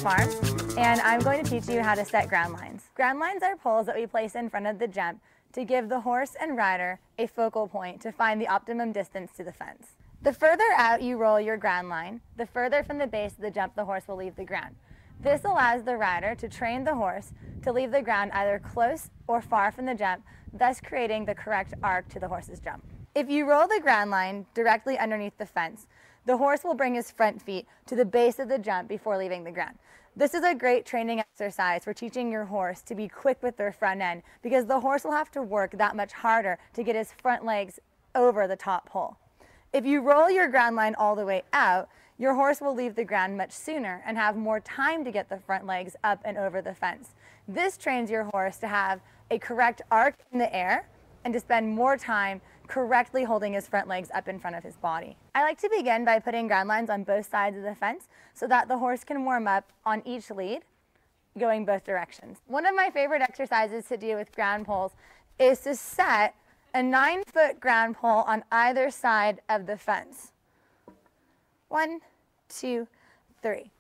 Farm, and I'm going to teach you how to set ground lines. Ground lines are poles that we place in front of the jump to give the horse and rider a focal point to find the optimum distance to the fence. The further out you roll your ground line, the further from the base of the jump the horse will leave the ground. This allows the rider to train the horse to leave the ground either close or far from the jump, thus creating the correct arc to the horse's jump. If you roll the ground line directly underneath the fence, the horse will bring his front feet to the base of the jump before leaving the ground. This is a great training exercise for teaching your horse to be quick with their front end, because the horse will have to work that much harder to get his front legs over the top pole. If you roll your ground line all the way out, your horse will leave the ground much sooner and have more time to get the front legs up and over the fence. This trains your horse to have a correct arc in the air and to spend more time correctly holding his front legs up in front of his body. I like to begin by putting ground lines on both sides of the fence so that the horse can warm up on each lead, going both directions. One of my favorite exercises to do with ground poles is to set a 9-foot ground pole on either side of the fence. 1, 2, 3.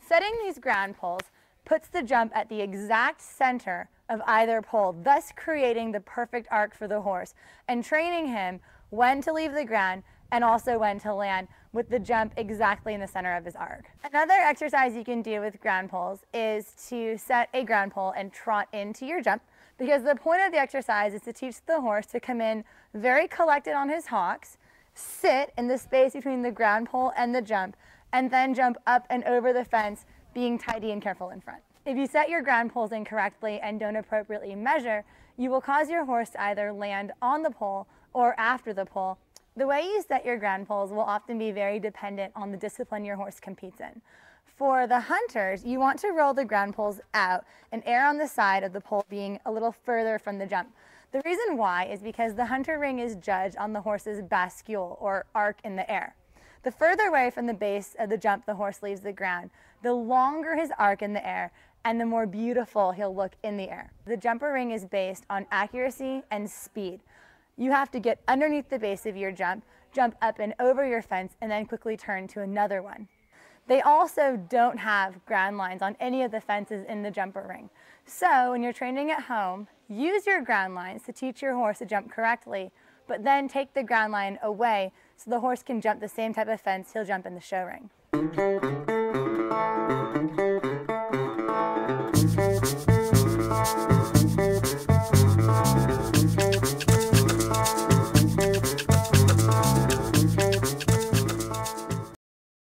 Setting these ground poles puts the jump at the exact center of either pole, thus creating the perfect arc for the horse and training him when to leave the ground and also when to land with the jump exactly in the center of his arc. Another exercise you can do with ground poles is to set a ground pole and trot into your jump, because the point of the exercise is to teach the horse to come in very collected on his hocks, sit in the space between the ground pole and the jump, and then jump up and over the fence, being tidy and careful in front. If you set your ground poles incorrectly and don't appropriately measure, you will cause your horse to either land on the pole or after the pole. The way you set your ground poles will often be very dependent on the discipline your horse competes in. For the hunters, you want to roll the ground poles out and err on the side of the pole being a little further from the jump. The reason why is because the hunter ring is judged on the horse's bascule, or arc in the air. The further away from the base of the jump the horse leaves the ground, the longer his arc in the air and the more beautiful he'll look in the air. The jumper ring is based on accuracy and speed. You have to get underneath the base of your jump, jump up and over your fence, and then quickly turn to another one. They also don't have ground lines on any of the fences in the jumper ring. So when you're training at home, use your ground lines to teach your horse to jump correctly, but then take the ground line away so the horse can jump the same type of fence he'll jump in the show ring.